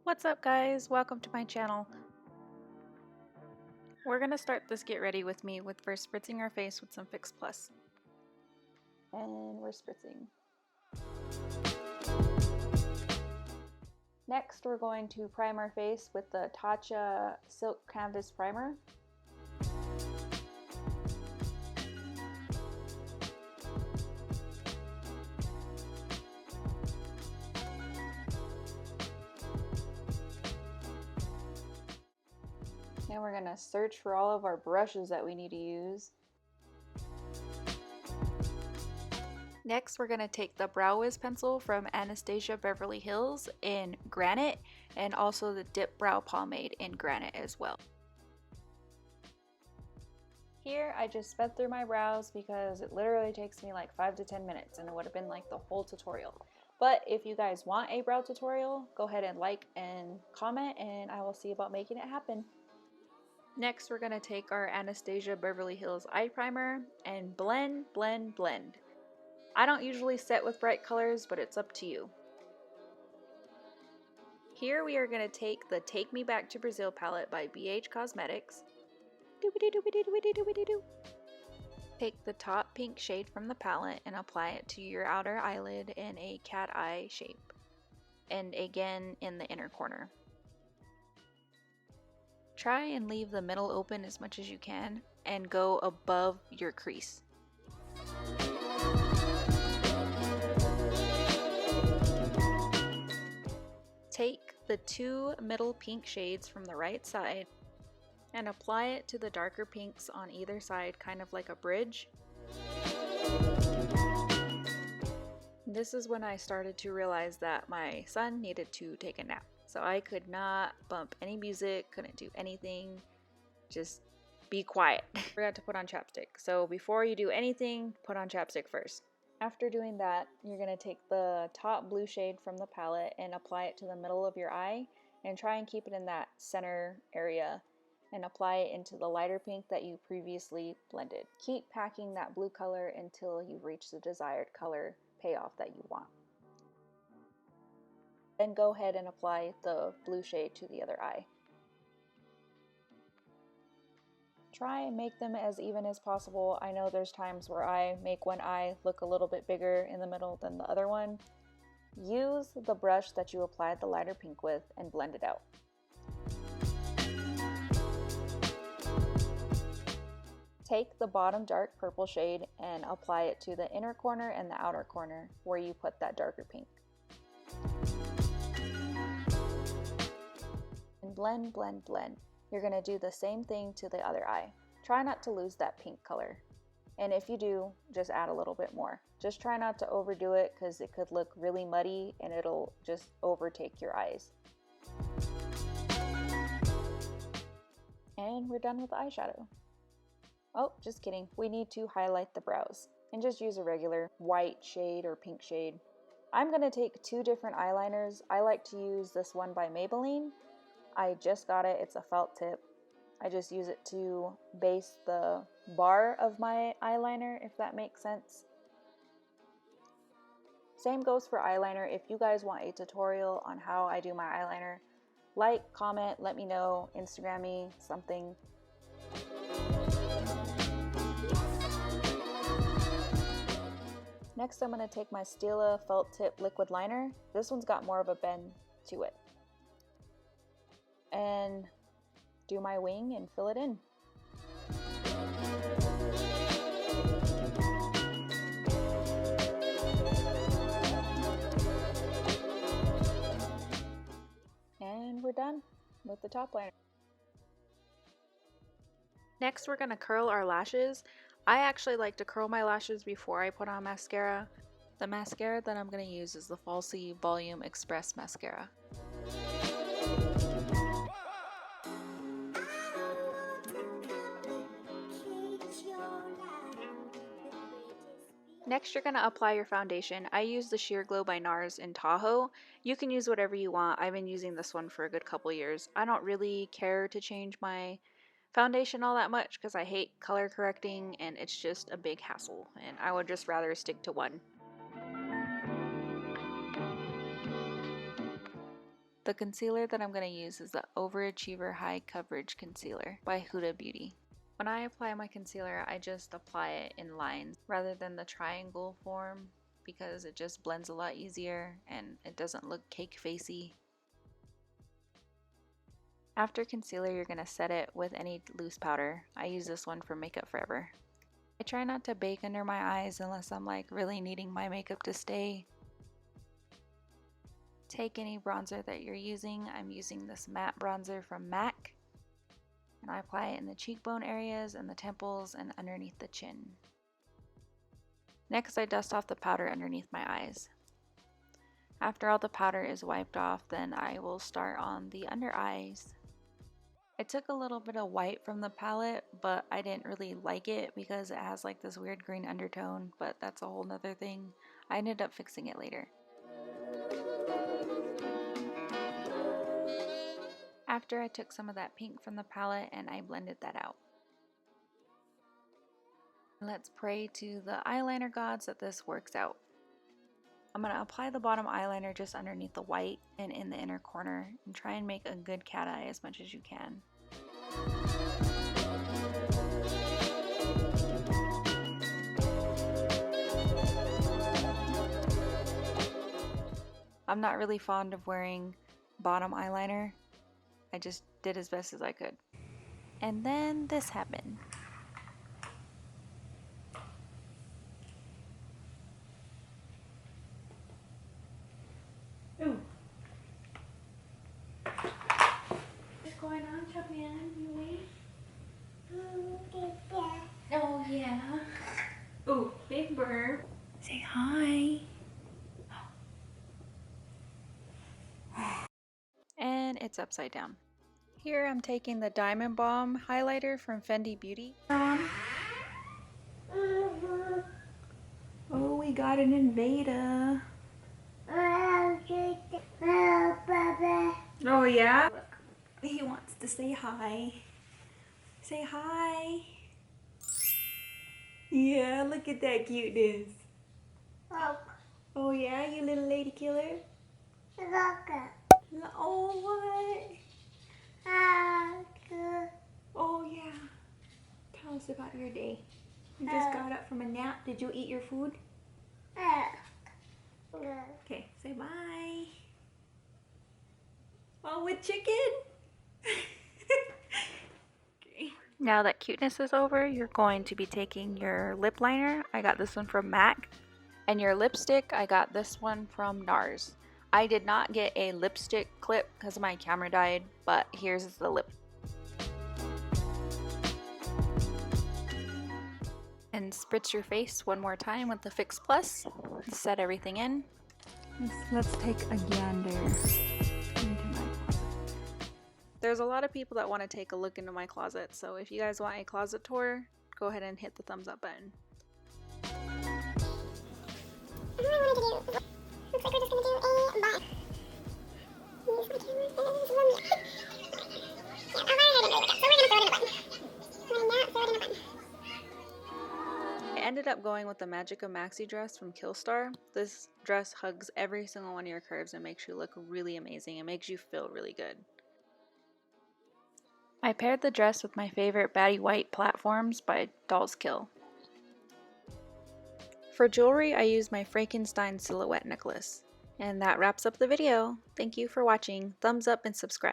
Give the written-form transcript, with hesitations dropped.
What's up guys, welcome to my channel. We're gonna start this get ready with me with first spritzing our face with some Fix Plus. And we're spritzing. Next we're going to prime our face with the Tatcha Silk Canvas Primer. Now we're going to search for all of our brushes that we need to use. Next we're going to take the Brow Wiz pencil from Anastasia Beverly Hills in Granite and also the Dip Brow Pomade in Granite as well. Here I just sped through my brows because it literally takes me like 5 to 10 minutes and it would have been like the whole tutorial. But if you guys want a brow tutorial, go ahead and like and comment and I will see about making it happen. Next we're going to take our Anastasia Beverly Hills eye primer and blend, blend, blend. I don't usually set with bright colors, but it's up to you. Here we are going to take the Take Me Back to Brazil palette by BH Cosmetics. Take the top pink shade from the palette and apply it to your outer eyelid in a cat eye shape, and again in the inner corner. Try and leave the middle open as much as you can and go above your crease. Take the two middle pink shades from the right side and apply it to the darker pinks on either side, kind of like a bridge. This is when I started to realize that my son needed to take a nap. So I could not bump any music, couldn't do anything, just be quiet. Forgot to put on chapstick. So before you do anything, put on chapstick first. After doing that, you're going to take the top blue shade from the palette and apply it to the middle of your eye and try and keep it in that center area and apply it into the lighter pink that you previously blended. Keep packing that blue color until you reach the desired color payoff that you want. Then go ahead and apply the blue shade to the other eye. Try and make them as even as possible. I know there's times where I make one eye look a little bit bigger in the middle than the other one. Use the brush that you applied the lighter pink with and blend it out. Take the bottom dark purple shade and apply it to the inner corner and the outer corner where you put that darker pink. And blend, blend, blend. You're going to do the same thing to the other eye. Try not to lose that pink color. And if you do, just add a little bit more. Just try not to overdo it because it could look really muddy and it'll just overtake your eyes. And we're done with the eyeshadow. Oh, just kidding. We need to highlight the brows. And just use a regular white shade or pink shade. I'm going to take two different eyeliners. I like to use this one by Maybelline. I just got it. It's a felt tip. I just use it to base the bar of my eyeliner, if that makes sense. Same goes for eyeliner. If you guys want a tutorial on how I do my eyeliner, like, comment, let me know, Instagram me, something. Next, I'm going to take my Stila felt tip liquid liner. This one's got more of a bend to it. And do my wing and fill it in. And we're done with the top liner. Next, we're going to curl our lashes. I actually like to curl my lashes before I put on mascara. The mascara that I'm going to use is the Falsies Volume Express Mascara. Next, you're going to apply your foundation. I use the Sheer Glow by NARS in Tahoe. You can use whatever you want. I've been using this one for a good couple years. I don't really care to change my foundation all that much because I hate color correcting and it's just a big hassle, and I would just rather stick to one. The concealer that I'm going to use is the Overachiever High Coverage Concealer by Huda Beauty. When I apply my concealer, I just apply it in lines rather than the triangle form because it just blends a lot easier and it doesn't look cake facey. After concealer, you're going to set it with any loose powder. I use this one from Makeup Forever. I try not to bake under my eyes unless I'm like really needing my makeup to stay. Take any bronzer that you're using. I'm using this matte bronzer from MAC. And I apply it in the cheekbone areas and the temples and underneath the chin. Next, I dust off the powder underneath my eyes. After all the powder is wiped off, then I will start on the under eyes. I took a little bit of white from the palette, but I didn't really like it because it has like this weird green undertone, but that's a whole nother thing. I ended up fixing it later. After I took some of that pink from the palette and I blended that out. Let's pray to the eyeliner gods that this works out. I'm going to apply the bottom eyeliner just underneath the white and in the inner corner and try and make a good cat eye as much as you can. I'm not really fond of wearing bottom eyeliner. I just did as best as I could. And then this happened. Ooh. What's going on, Chubman? You awake? Oh, yeah. Ooh, big bird. Say hi. And it's upside down. Here I'm taking the Diamond Bomb highlighter from Fenty Beauty. Oh, we got an invader. Oh, yeah? Look, he wants to say hi. Say hi. Yeah, look at that cuteness. Oh, yeah, you little lady killer? Oh, what? Oh, yeah. Tell us about your day. You just got up from a nap. Did you eat your food? Okay, say bye. Oh, with chicken? Okay. Now that cuteness is over, you're going to be taking your lip liner. I got this one from MAC. And your lipstick, I got this one from NARS. I did not get a lipstick clip because my camera died, but here's the lip. And spritz your face one more time with the Fix Plus. Set everything in. Let's take a gander into my closet. There's a lot of people that want to take a look into my closet, so if you guys want a closet tour, go ahead and hit the thumbs up button. Looks like we're just gonna do a box. Use my camera and then zoom in. Yeah, I'll learn how to make it, so we're gonna throw it in a button. Right now, throw it in a button. I ended up going with the Magica Maxi dress from Killstar. This dress hugs every single one of your curves and makes you look really amazing. It makes you feel really good. I paired the dress with my favorite Baddie White platforms by Dolls Kill. For jewelry, I used my Frankenstein silhouette necklace. And that wraps up the video. Thank you for watching. Thumbs up and subscribe.